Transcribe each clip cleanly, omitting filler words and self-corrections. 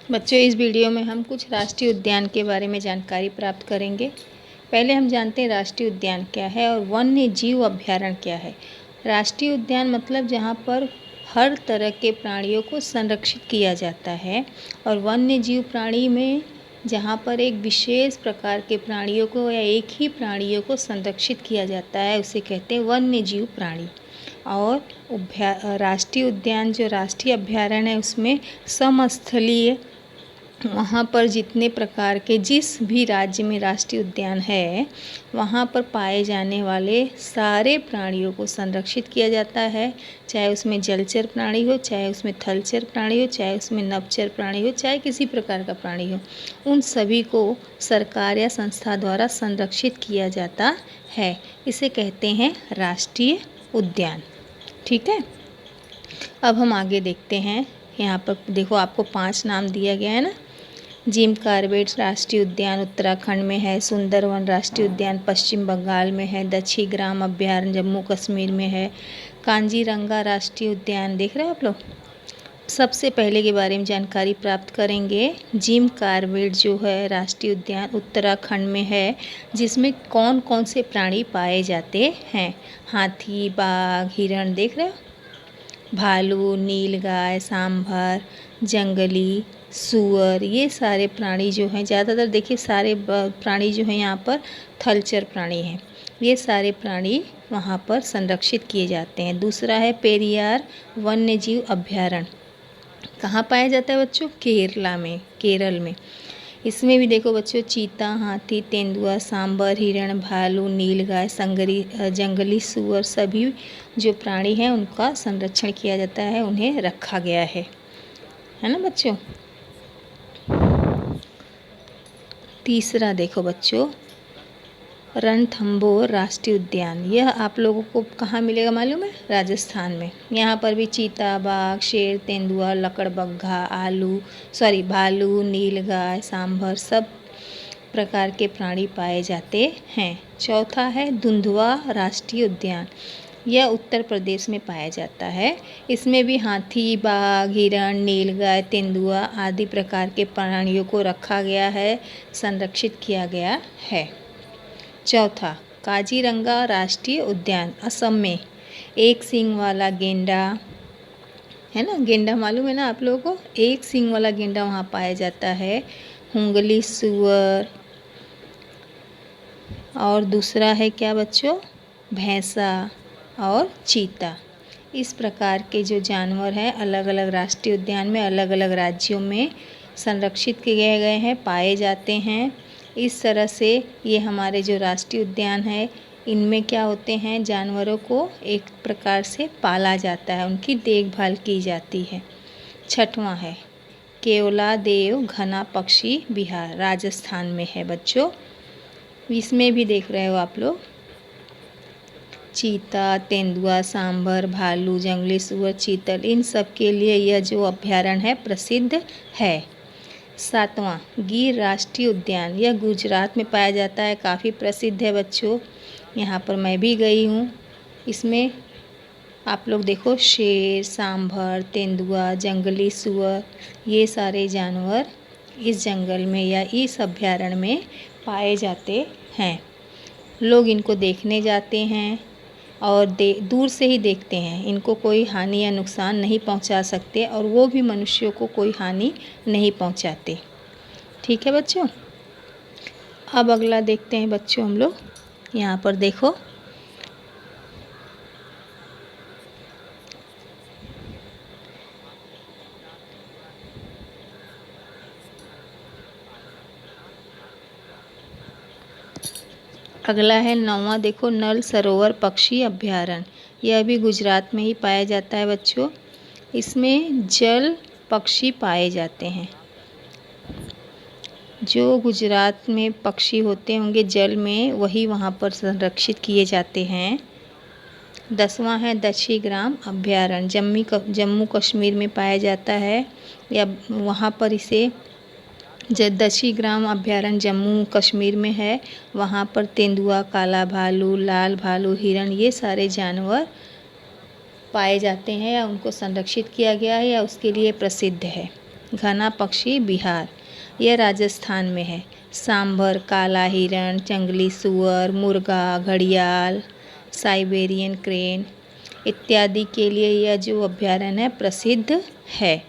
बच्चों, इस वीडियो में हम कुछ राष्ट्रीय उद्यान के बारे में जानकारी प्राप्त करेंगे। पहले हम जानते हैं राष्ट्रीय उद्यान क्या है और वन्य जीव अभयारण्य क्या है। राष्ट्रीय उद्यान मतलब जहाँ पर हर तरह के प्राणियों को संरक्षित किया जाता है, और वन्य जीव प्राणी में जहाँ पर एक विशेष प्रकार के प्राणियों को या एक ही प्राणियों को संरक्षित किया जाता है, उसे कहते हैं वन्य जीव प्राणी। और राष्ट्रीय उद्यान जो राष्ट्रीय अभयारण्य है उसमें समस्थलीय, वहाँ पर जितने प्रकार के जिस भी राज्य में राष्ट्रीय उद्यान है वहाँ पर पाए जाने वाले सारे प्राणियों को संरक्षित किया जाता है, चाहे उसमें जलचर प्राणी हो, चाहे उसमें थलचर प्राणी हो, चाहे उसमें नभचर प्राणी हो, चाहे किसी प्रकार का प्राणी हो, उन सभी को सरकार या संस्था द्वारा संरक्षित किया जाता है। इसे कहते हैं राष्ट्रीय उद्यान। ठीक है, अब हम आगे देखते हैं। यहाँ पर देखो, आपको 5 नाम दिया गया है ना। जिम कॉर्बेट राष्ट्रीय उद्यान उत्तराखंड में है, सुंदरवन राष्ट्रीय उद्यान पश्चिम बंगाल में है, दक्षिग्राम अभयारण्य जम्मू कश्मीर में है, कांजीरंगा राष्ट्रीय उद्यान देख रहे हो आप लोग। सबसे पहले के बारे में जानकारी प्राप्त करेंगे। जिम कॉर्बेट जो है राष्ट्रीय उद्यान उत्तराखंड में है, जिसमें कौन कौन से प्राणी पाए जाते हैं। हाथी, बाघ, हिरण देख रहे हो, भालू, नीलगाय, सांभर, जंगली सूअर, ये सारे प्राणी जो हैं, ज़्यादातर देखिए सारे प्राणी जो हैं यहाँ पर थलचर प्राणी हैं। ये सारे प्राणी वहाँ पर संरक्षित किए जाते हैं। दूसरा है पेरियार वन्य जीव अभयारण्य। कहाँ पाया जाता है बच्चों? केरल में। इसमें भी देखो बच्चों, चीता, हाथी, तेंदुआ, सांबर, हिरण, भालू, नीलगाय, जंगली सूअर, सभी जो प्राणी हैं उनका संरक्षण किया जाता है, उन्हें रखा गया है ना बच्चों। तीसरा देखो बच्चों, रणथंभौर राष्ट्रीय उद्यान। यह आप लोगों को कहाँ मिलेगा मालूम है? राजस्थान में। यहाँ पर भी चीता, बाघ, शेर, तेंदुआ, लकड़बग्घा, भालू, नीलगाय, सांभर, सब प्रकार के प्राणी पाए जाते हैं। चौथा है दुंधवा राष्ट्रीय उद्यान। यह उत्तर प्रदेश में पाया जाता है। इसमें भी हाथी, बाघ, हिरण, नीलगाय, तेंदुआ आदि प्रकार के प्राणियों को रखा गया है, संरक्षित किया गया है। चौथा, काजीरंगा राष्ट्रीय उद्यान असम में। एक सींग वाला गेंडा है ना, गेंडा मालूम है ना आप लोगों को? एक सींग वाला गेंडा वहाँ पाया जाता है। हुंगली सूअर, और दूसरा है क्या बच्चों? भैंसा और चीता। इस प्रकार के जो जानवर हैं अलग अलग राष्ट्रीय उद्यान में अलग अलग राज्यों में संरक्षित किए गए हैं, पाए जाते हैं। इस तरह से ये हमारे जो राष्ट्रीय उद्यान है, इनमें क्या होते हैं, जानवरों को एक प्रकार से पाला जाता है, उनकी देखभाल की जाती है। छठवां है केवलादेव घना पक्षी विहार, राजस्थान में है बच्चों। इसमें भी देख रहे हो आप लोग, चीता, तेंदुआ, सांभर, भालू, जंगली सूअर, चीतल, इन सब के लिए यह जो अभयारण्य है प्रसिद्ध है। सातवां, गिर राष्ट्रीय उद्यान। यह गुजरात में पाया जाता है, काफ़ी प्रसिद्ध है बच्चों। यहाँ पर मैं भी गई हूँ। इसमें आप लोग देखो, शेर, सांभर, तेंदुआ, जंगली सूअर, ये सारे जानवर इस जंगल में या इस अभयारण्य में पाए जाते हैं। लोग इनको देखने जाते हैं और दूर से ही देखते हैं। इनको कोई हानि या नुकसान नहीं पहुंचा सकते, और वो भी मनुष्यों को कोई हानि नहीं पहुंचाते। ठीक है बच्चों। अब अगला देखते हैं बच्चों हम लोग। यहाँ पर देखो, अगला है 9वां, देखो नल सरोवर पक्षी अभयारण्य। यह भी गुजरात में ही पाया जाता है बच्चों। इसमें जल पक्षी पाए जाते हैं। जो गुजरात में पक्षी होते होंगे जल में, वही वहाँ पर संरक्षित किए जाते हैं। 10वां है दक्षिग्राम अभयारण्य, जम्मू कश्मीर में पाया जाता है, या वहाँ पर इसे दक्षिग्राम अभयारण्य जम्मू कश्मीर में है। वहाँ पर तेंदुआ, काला भालू, लाल भालू, हिरण, ये सारे जानवर पाए जाते हैं, या उनको संरक्षित किया गया है, या उसके लिए प्रसिद्ध है। घना पक्षी बिहार, यह राजस्थान में है। सांभर, काला हिरण, जंगली सुअर, मुर्गा, घड़ियाल, साइबेरियन क्रेन इत्यादि के लिए यह जो अभ्यारण्य है प्रसिद्ध है।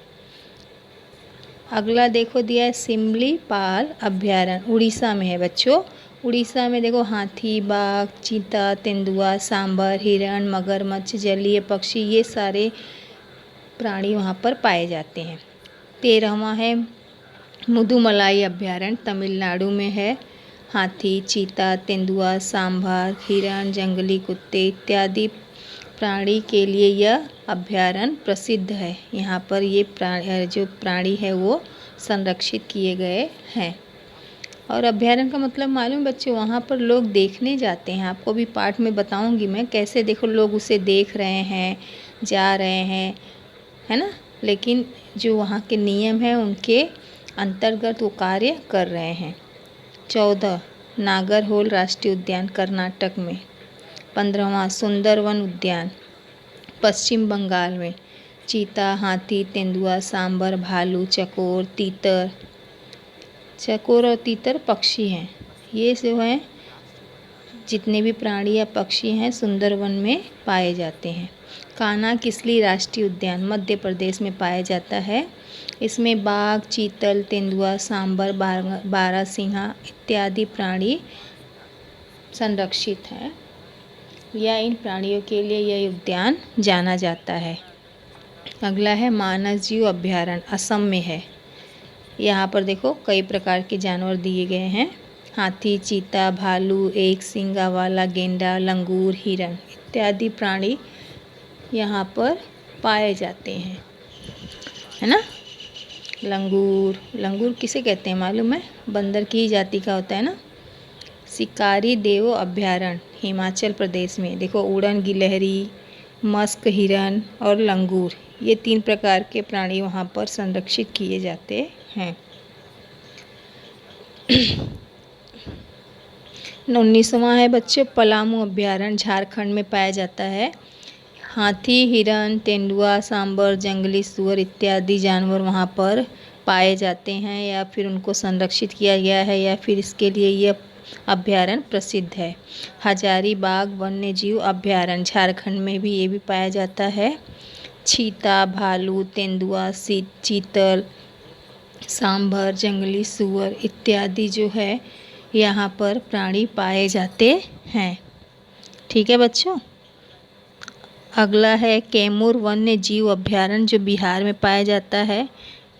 अगला देखो दिया है सिमलीपाल अभ्यारण्य, उड़ीसा में है बच्चों। उड़ीसा में देखो हाथी, बाघ, चीता, तेंदुआ, सांभर, हिरण, मगरमच्छ, जलीय पक्षी ये सारे प्राणी वहाँ पर पाए जाते हैं। 13वां है मुदुमलाई अभ्यारण्य, तमिलनाडु में है। हाथी, चीता, तेंदुआ, सांभर, हिरण, जंगली कुत्ते इत्यादि प्राणी के लिए यह अभ्यारण्य प्रसिद्ध है। यहाँ पर ये जो प्राणी है वो संरक्षित किए गए हैं। और अभ्यारण्य का मतलब मालूम बच्चों, वहाँ पर लोग देखने जाते हैं। आपको भी पाठ में बताऊंगी मैं कैसे देखो लोग उसे देख रहे हैं, जा रहे हैं, है ना। लेकिन जो वहाँ के नियम हैं उनके अंतर्गत वो कार्य कर रहे हैं। 14 नागरहोल राष्ट्रीय उद्यान कर्नाटक में। 15वां सुंदरवन उद्यान पश्चिम बंगाल में। चीता, हाथी, तेंदुआ, सांभर, भालू, चकोर, तीतर, चकोर और तीतर पक्षी हैं। ये जो हैं जितने भी प्राणी या पक्षी हैं सुंदरवन में पाए जाते हैं। कान्हा किसली राष्ट्रीय उद्यान मध्य प्रदेश में पाया जाता है। इसमें बाघ, चीतल, तेंदुआ, सांभर, बारहसिंहा इत्यादि प्राणी संरक्षित हैं या इन प्राणियों के लिए यह उद्यान जाना जाता है। अगला है मानस जीव अभ्यारण्य, असम में है। यहाँ पर देखो कई प्रकार के जानवर दिए गए हैं। हाथी, चीता, भालू, एक सींगा वाला गेंडा, लंगूर, हिरण इत्यादि प्राणी यहाँ पर पाए जाते हैं, है ना। लंगूर किसे कहते हैं मालूम है? बंदर की ही जाति का होता है ना। शिकारी देव अभ्यारण्य हिमाचल प्रदेश में। देखो उड़न गिलहरी, मस्क हिरन और लंगूर ये 3 प्रकार के प्राणी वहाँ पर संरक्षित किए जाते हैं। 19वां है बच्चों पलामू अभ्यारण्य, झारखंड में पाया जाता है। हाथी, हिरन, तेंदुआ, सांभर, जंगली सुअर इत्यादि जानवर वहाँ पर पाए जाते हैं या फिर उनको संरक्षित किया गया है या फिर इसके लिए यह अभ्यारण्य प्रसिद्ध है। हजारीबाग वन्य जीव अभ्यारण्य झारखंड में भी ये भी पाया जाता है। चीता, भालू, तेंदुआ, चीतल, सांभर, जंगली सुअर इत्यादि जो है यहाँ पर प्राणी पाए जाते हैं। ठीक है बच्चों। अगला है कैमूर वन्य जीव अभ्यारण्य जो बिहार में पाया जाता है।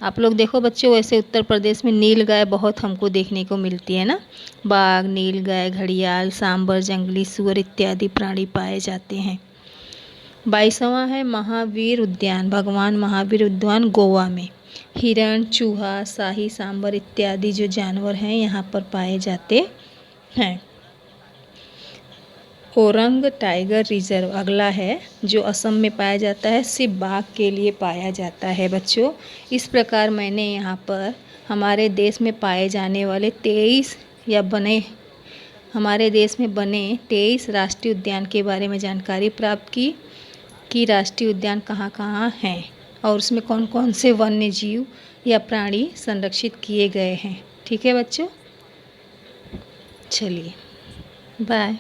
आप लोग देखो बच्चों वैसे उत्तर प्रदेश में नीलगाय बहुत हमको देखने को मिलती है ना। बाघ, नीलगाय, घड़ियाल, सांभर, जंगली सुअर इत्यादि प्राणी पाए जाते हैं। 22वां है महावीर उद्यान, भगवान महावीर उद्यान गोवा में। हिरण, चूहा, शाही सांभर इत्यादि जो जानवर हैं यहाँ पर पाए जाते हैं। ओरंग टाइगर रिजर्व अगला है जो असम में पाया जाता है, सिर्फ बाघ के लिए पाया जाता है बच्चों। इस प्रकार मैंने यहाँ पर हमारे देश में पाए जाने वाले 23 या हमारे देश में बने 23 राष्ट्रीय उद्यान के बारे में जानकारी प्राप्त की कि राष्ट्रीय उद्यान कहाँ कहाँ हैं और उसमें कौन कौन से वन्य जीव या प्राणी संरक्षित किए गए हैं। ठीक है बच्चों, चलिए बाय।